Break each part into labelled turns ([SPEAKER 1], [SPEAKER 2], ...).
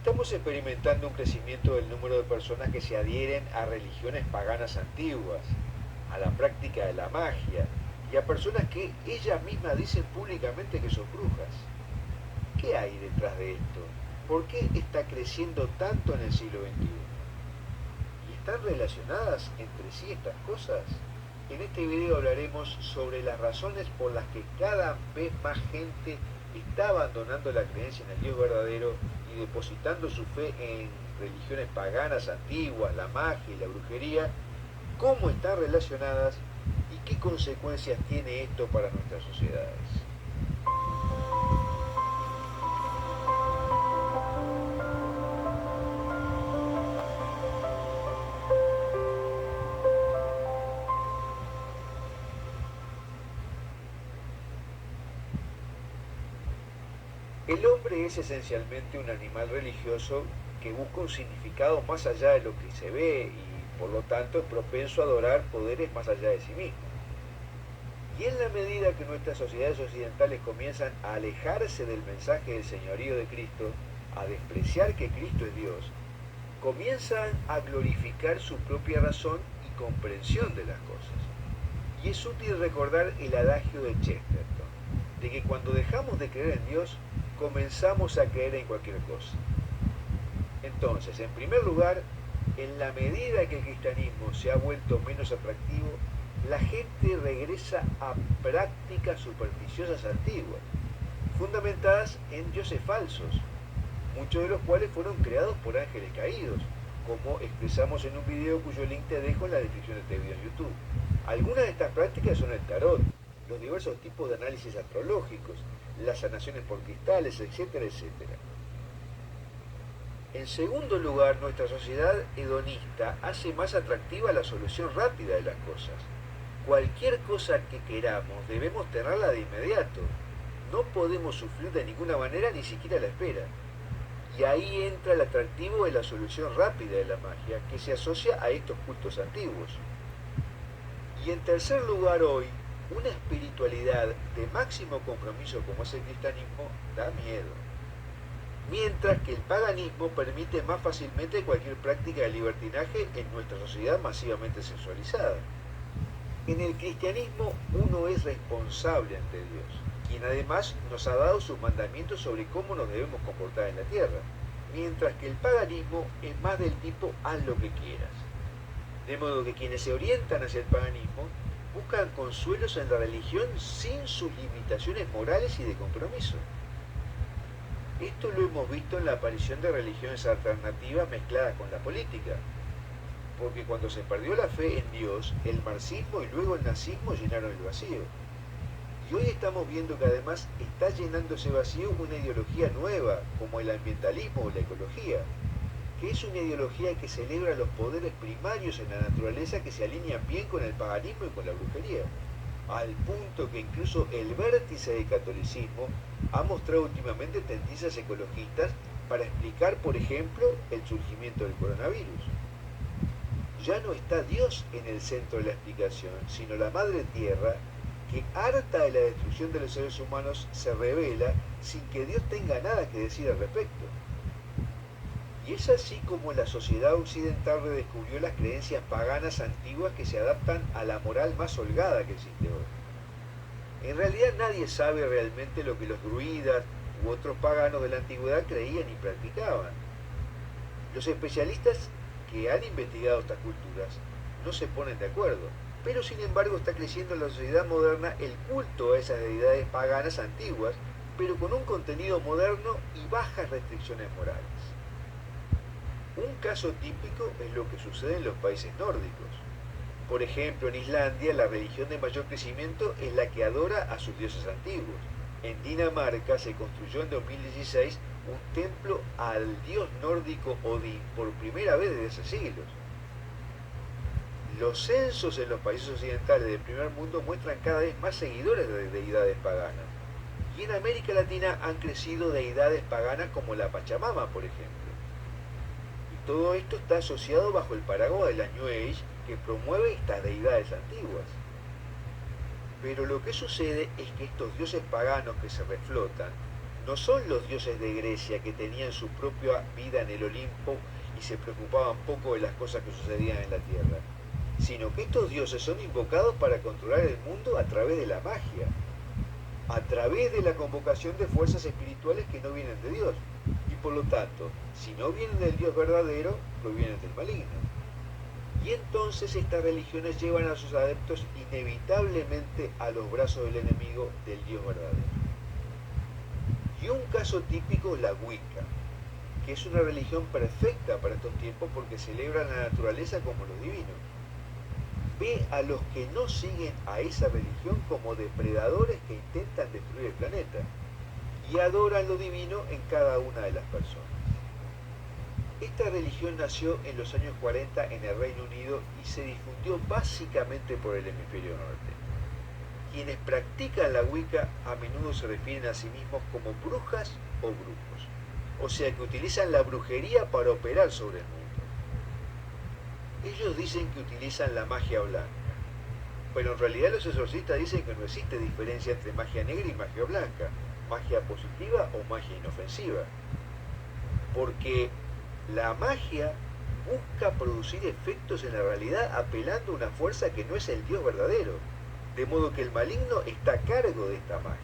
[SPEAKER 1] Estamos experimentando un crecimiento del número de personas que se adhieren a religiones paganas antiguas, a la práctica de la magia y a personas que ellas mismas dicen públicamente que son brujas. ¿Qué hay detrás de esto? ¿Por qué está creciendo tanto en el siglo XXI? ¿Y están relacionadas entre sí estas cosas? En este video hablaremos sobre las razones por las que cada vez más gente está abandonando la creencia en el Dios verdadero y depositando su fe en religiones paganas antiguas, la magia y la brujería, cómo están relacionadas y qué consecuencias tiene esto para nuestras sociedades. El hombre es esencialmente un animal religioso que busca un significado más allá de lo que se ve y por lo tanto es propenso a adorar poderes más allá de sí mismo. Y en la medida que nuestras sociedades occidentales comienzan a alejarse del mensaje del señorío de Cristo, a despreciar que Cristo es Dios, comienzan a glorificar su propia razón y comprensión de las cosas. Y es útil recordar el adagio de Chesterton, de que cuando dejamos de creer en Dios, comenzamos a creer en cualquier cosa. Entonces, en primer lugar, en la medida que el cristianismo se ha vuelto menos atractivo, la gente regresa a prácticas supersticiosas antiguas, fundamentadas en dioses falsos, muchos de los cuales fueron creados por ángeles caídos, como expresamos en un video cuyo link te dejo en la descripción de este video en YouTube. Algunas de estas prácticas son el tarot, los diversos tipos de análisis astrológicos, las sanaciones por cristales, etcétera, etcétera. En segundo lugar, nuestra sociedad hedonista hace más atractiva la solución rápida de las cosas. Cualquier cosa que queramos debemos tenerla de inmediato. No podemos sufrir de ninguna manera, ni siquiera a la espera. Y ahí entra el atractivo de la solución rápida de la magia, que se asocia a estos cultos antiguos. Y en tercer lugar hoy, una espiritualidad de máximo compromiso como es el cristianismo da miedo. Mientras que el paganismo permite más fácilmente cualquier práctica de libertinaje en nuestra sociedad masivamente sexualizada. En el cristianismo uno es responsable ante Dios, quien además nos ha dado sus mandamientos sobre cómo nos debemos comportar en la tierra, mientras que el paganismo es más del tipo haz lo que quieras. De modo que quienes se orientan hacia el paganismo buscan consuelos en la religión sin sus limitaciones morales y de compromiso. Esto lo hemos visto en la aparición de religiones alternativas mezcladas con la política, porque cuando se perdió la fe en Dios, el marxismo y luego el nazismo llenaron el vacío. Y hoy estamos viendo que además está llenando ese vacío una ideología nueva, como el ambientalismo o la ecología, que es una ideología que celebra los poderes primarios en la naturaleza que se alinean bien con el paganismo y con la brujería, al punto que incluso el vértice del catolicismo ha mostrado últimamente tendencias ecologistas para explicar, por ejemplo, el surgimiento del coronavirus. Ya no está Dios en el centro de la explicación, sino la Madre Tierra, que harta de la destrucción de los seres humanos se revela sin que Dios tenga nada que decir al respecto. Y es así como la sociedad occidental redescubrió las creencias paganas antiguas que se adaptan a la moral más holgada que existe hoy. En realidad nadie sabe realmente lo que los druidas u otros paganos de la antigüedad creían y practicaban. Los especialistas que han investigado estas culturas no se ponen de acuerdo, pero sin embargo está creciendo en la sociedad moderna el culto a esas deidades paganas antiguas, pero con un contenido moderno y bajas restricciones morales. Un caso típico es lo que sucede en los países nórdicos. Por ejemplo, en Islandia la religión de mayor crecimiento es la que adora a sus dioses antiguos. En Dinamarca se construyó en 2016 un templo al dios nórdico Odín por primera vez desde hace siglos. Los censos en los países occidentales del primer mundo muestran cada vez más seguidores de deidades paganas. Y en América Latina han crecido deidades paganas como la Pachamama, por ejemplo. Y todo esto está asociado bajo el paraguas de la New Age, que promueve estas deidades antiguas. Pero lo que sucede es que estos dioses paganos que se reflotan no son los dioses de Grecia que tenían su propia vida en el Olimpo y se preocupaban poco de las cosas que sucedían en la tierra, sino que estos dioses son invocados para controlar el mundo a través de la magia, a través de la convocación de fuerzas espirituales que no vienen de Dios. Y por lo tanto, si no vienen del Dios verdadero, provienen del maligno. Y entonces estas religiones llevan a sus adeptos inevitablemente a los brazos del enemigo del Dios verdadero. Y un caso típico es la Wicca, que es una religión perfecta para estos tiempos porque celebra la naturaleza como lo divino. Ve a los que no siguen a esa religión como depredadores que intentan destruir el planeta y adoran lo divino en cada una de las personas. Esta religión nació en los años 40 en el Reino Unido y se difundió básicamente por el hemisferio norte. Quienes practican la Wicca a menudo se refieren a sí mismos como brujas o brujos, o sea que utilizan la brujería para operar sobre el mundo. Ellos dicen que utilizan la magia blanca, pero en realidad los exorcistas dicen que no existe diferencia entre magia negra y magia blanca, magia positiva o magia inofensiva, porque la magia busca producir efectos en la realidad apelando a una fuerza que no es el Dios verdadero, de modo que el maligno está a cargo de esta magia.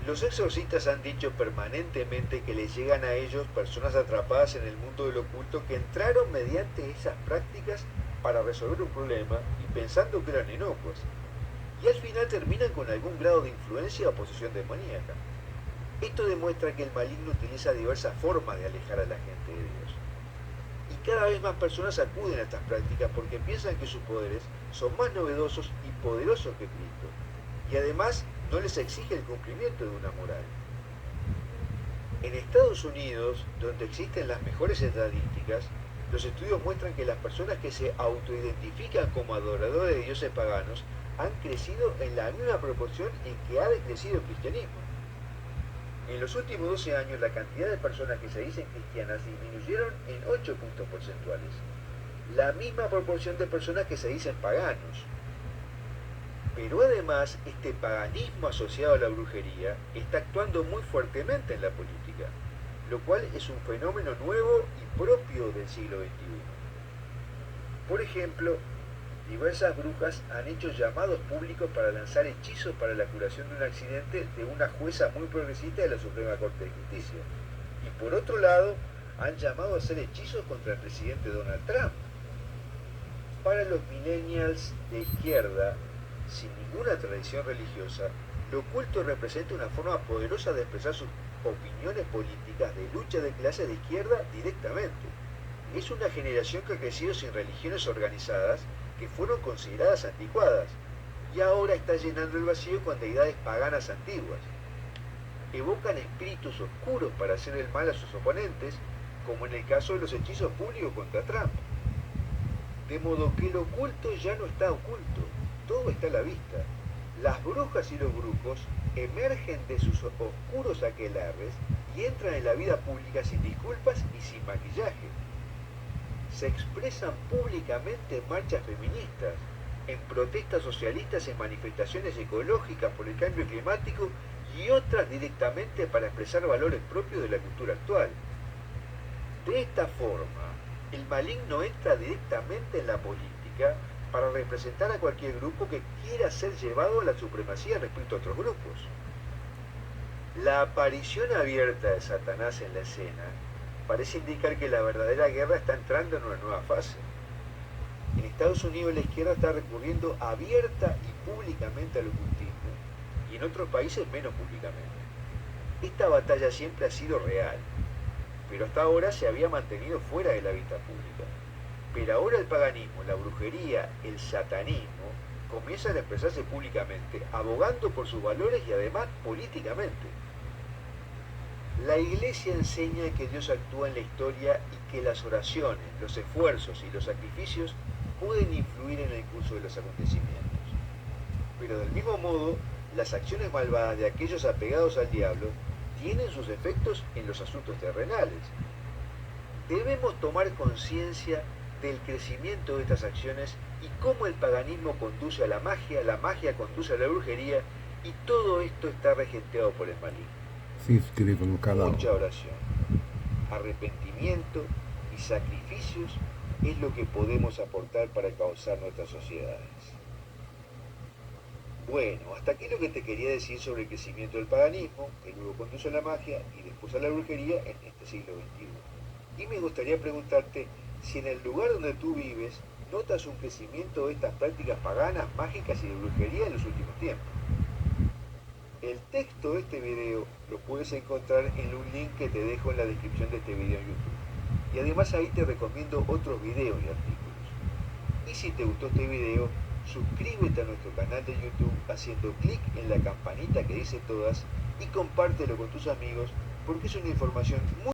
[SPEAKER 1] Los exorcistas han dicho permanentemente que les llegan a ellos personas atrapadas en el mundo del oculto que entraron mediante esas prácticas para resolver un problema y pensando que eran inocuas, y al final terminan con algún grado de influencia o posesión demoníaca. Esto demuestra que el maligno utiliza diversas formas de alejar a la gente de Dios. Y cada vez más personas acuden a estas prácticas porque piensan que sus poderes son más novedosos y poderosos que Cristo, y además no les exige el cumplimiento de una moral. En Estados Unidos, donde existen las mejores estadísticas, los estudios muestran que las personas que se autoidentifican como adoradores de dioses paganos han crecido en la misma proporción en que ha decrecido el cristianismo. En los últimos 12 años, la cantidad de personas que se dicen cristianas disminuyeron en 8 puntos porcentuales. La misma proporción de personas que se dicen paganos. Pero además, este paganismo asociado a la brujería está actuando muy fuertemente en la política, lo cual es un fenómeno nuevo y propio del siglo XXI. Por ejemplo, diversas brujas han hecho llamados públicos para lanzar hechizos para la curación de un accidente de una jueza muy progresista de la Suprema Corte de Justicia. Y por otro lado, han llamado a hacer hechizos contra el presidente Donald Trump. Para los millennials de izquierda, sin ninguna tradición religiosa, lo oculto representa una forma poderosa de expresar sus opiniones políticas de lucha de clase de izquierda directamente. Es una generación que ha crecido sin religiones organizadas que fueron consideradas anticuadas y ahora está llenando el vacío con deidades paganas antiguas. Evocan espíritus oscuros para hacer el mal a sus oponentes, como en el caso de los hechizos públicos contra Trump. De modo que lo oculto ya no está oculto, todo está a la vista. Las brujas y los brujos emergen de sus oscuros aquelarres y entran en la vida pública sin disculpas y sin maquillaje. Se expresan públicamente en marchas feministas, en protestas socialistas, en manifestaciones ecológicas por el cambio climático y otras directamente para expresar valores propios de la cultura actual. De esta forma, el maligno entra directamente en la política para representar a cualquier grupo que quiera ser llevado a la supremacía respecto a otros grupos. La aparición abierta de Satanás en la escena parece indicar que la verdadera guerra está entrando en una nueva fase. En Estados Unidos la izquierda está recurriendo abierta y públicamente al ocultismo, y en otros países menos públicamente. Esta batalla siempre ha sido real, pero hasta ahora se había mantenido fuera de la vista pública. Pero ahora el paganismo, la brujería, el satanismo comienzan a expresarse públicamente, abogando por sus valores y además políticamente. La Iglesia enseña que Dios actúa en la historia y que las oraciones, los esfuerzos y los sacrificios pueden influir en el curso de los acontecimientos. Pero del mismo modo, las acciones malvadas de aquellos apegados al diablo tienen sus efectos en los asuntos terrenales. Debemos tomar conciencia del crecimiento de estas acciones y cómo el paganismo conduce a la magia conduce a la brujería Y todo esto está regenteado por el maligno.
[SPEAKER 2] si iscrivo no canal.
[SPEAKER 1] Mucha oración, arrepentimiento y sacrificios es lo que podemos aportar para causar nuestras sociedades. Bueno, hasta aquí lo que te quería decir sobre el crecimiento del paganismo, que luego conduce a la magia y después a la brujería en este siglo XXI. Y me gustaría preguntarte si en el lugar donde tú vives notas un crecimiento de estas prácticas paganas, mágicas y de brujería en los últimos tiempos. El texto de este video lo puedes encontrar en un link que te dejo en la descripción de este video en YouTube. Y además ahí te recomiendo otros videos y artículos. Y si te gustó este video, suscríbete a nuestro canal de YouTube haciendo clic en la campanita que dice todas y compártelo con tus amigos porque es una información muy